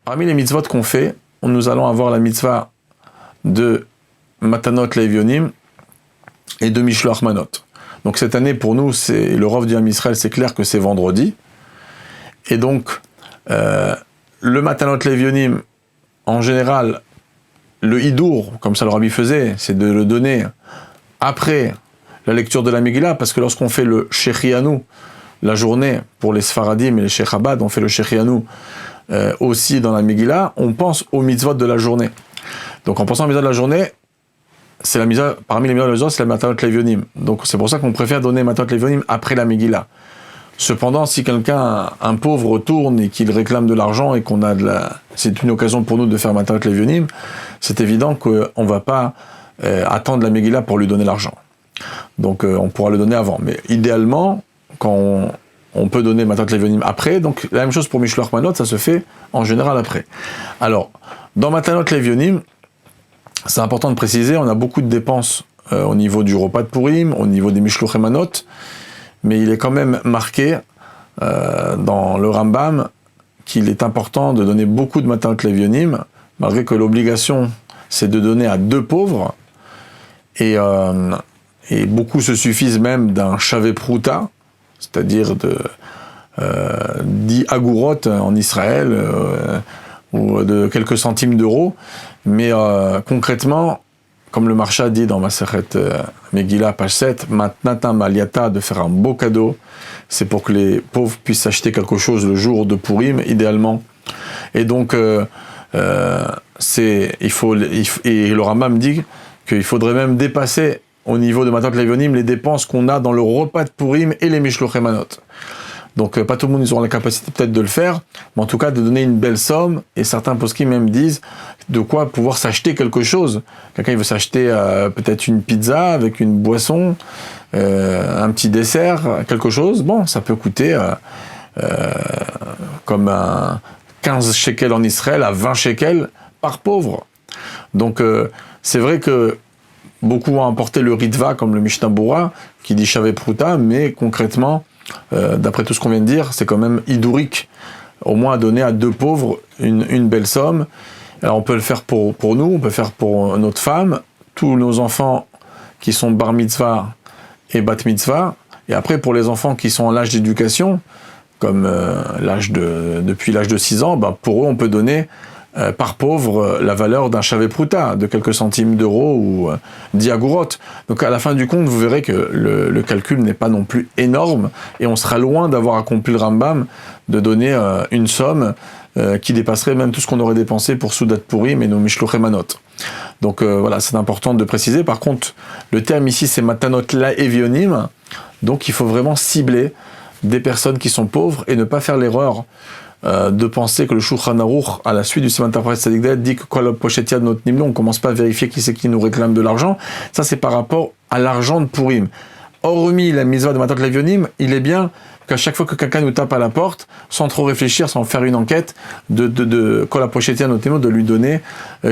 Parmi les mitzvot qu'on fait, nous allons avoir la mitzvah de Matanot Levionim et de Mishloach Manot. Donc cette année, pour nous, c'est le Rov du Ham Israël, c'est clair que c'est vendredi. Et donc, le Matanot Levionim, en général, le Hidour, comme ça le Rabbi faisait, c'est de le donner après la lecture de la Megillah, parce que lorsqu'on fait le Shechianu, la journée, pour les Sfaradim et les Sheikh Chabad, on fait le Shechianu aussi dans la Megillah, on pense aux mitzvot de la journée. Donc en pensant aux mitzvot de la journée, c'est la mitzvah, parmi les mitzvot de la journée, c'est la Matanot Levionim. Donc c'est pour ça qu'on préfère donner Matanot Levionim après la Megillah. Cependant, si quelqu'un, un pauvre, retourne et qu'il réclame de l'argent et qu'on a c'est une occasion pour nous de faire Matanot Levionim, c'est évident qu'on ne va pas attendre la Megillah pour lui donner l'argent. Donc on pourra le donner avant. Mais idéalement, quand on peut donner Matanot Levionim après, donc la même chose pour Mishloach Manot, ça se fait en général après. Alors, dans Matanot Levionim, c'est important de préciser, on a beaucoup de dépenses au niveau du repas de Purim, au niveau des Mishloach Manot, mais il est quand même marqué dans le Rambam qu'il est important de donner beaucoup de Matanot Levionim, malgré que l'obligation c'est de donner à 2 pauvres, et beaucoup se suffisent même d'un Shavé Prouta, c'est-à-dire de 10 agourotes en Israël, ou de quelques centimes d'euros, mais concrètement, comme le Marsha dit dans Masechet Megillah, page 7, Matnatam Aliata, de faire un beau cadeau, c'est pour que les pauvres puissent acheter quelque chose le jour de Purim, idéalement. Et donc, et le Rambam dit qu'il faudrait même dépasser au niveau de Matanot Levionim les dépenses qu'on a dans le repas de Purim et les Mishloach Manot. Donc pas tout le monde aura la capacité peut-être de le faire, mais en tout cas de donner une belle somme, et certains poskim même disent de quoi pouvoir s'acheter quelque chose. Quelqu'un il veut s'acheter peut-être une pizza avec une boisson, un petit dessert, quelque chose, bon ça peut coûter comme 15 shekels en Israël à 20 shekels par pauvre. Donc c'est vrai que beaucoup ont importé le Ritva comme le Mishnah Bora qui dit Shavé Prouta, mais concrètement d'après tout ce qu'on vient de dire, c'est quand même hidourique, au moins à donner à 2 pauvres une belle somme. Alors on peut le faire pour nous, on peut le faire pour notre femme, tous nos enfants qui sont bar mitzvah et bat mitzvah, et après pour les enfants qui sont en l'âge d'éducation, comme depuis l'âge de 6 ans, pour eux on peut donner par pauvre la valeur d'un Shavé Prouta, de quelques centimes d'euros ou 10 agourotes. Donc à la fin du compte, vous verrez que le calcul n'est pas non plus énorme, et on sera loin d'avoir accompli le Rambam de donner une somme qui dépasserait même tout ce qu'on aurait dépensé pour Soudat Purim et nos Mishloach Manot. Donc voilà, c'est important de préciser. Par contre, le terme ici c'est Matanot Levionim, donc il faut vraiment cibler des personnes qui sont pauvres et ne pas faire l'erreur de penser que le Shulchan Aruch, à la suite du Seman Tafret Tzadik Dalet, dit que Kol Pochetia de notre Nimlo, on ne commence pas à vérifier qui c'est qui nous réclame de l'argent. Ça, c'est par rapport à l'argent de Purim. Hormis la mitzvah de Matanot Levionim, il est bien qu'à chaque fois que quelqu'un nous tape à la porte, sans trop réfléchir, sans faire une enquête, de Kol Pochetia de notre Nimlo, de lui donner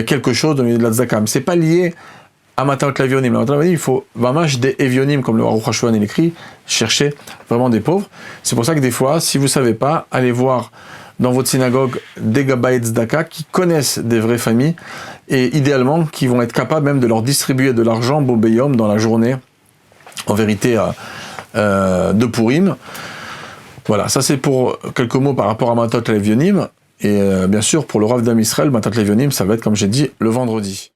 quelque chose, de lui donner de la tzedaka. Mais c'est pas lié à Matanot Levionim. Matanot Levionim, il faut vamash des Evionim, comme le Aruch HaShulchan écrit, chercher vraiment des pauvres. C'est pour ça que des fois, si vous savez pas, allez voir dans votre synagogue des Gabbaï Tzedaka qui connaissent des vraies familles et idéalement qui vont être capables même de leur distribuer de l'argent Bobeyom dans la journée, en vérité de Purim. Voilà, ça c'est pour quelques mots par rapport à Matanot Levionim, et bien sûr pour le Rav d'Am Israël, Matanot Levionim ça va être comme j'ai dit le vendredi.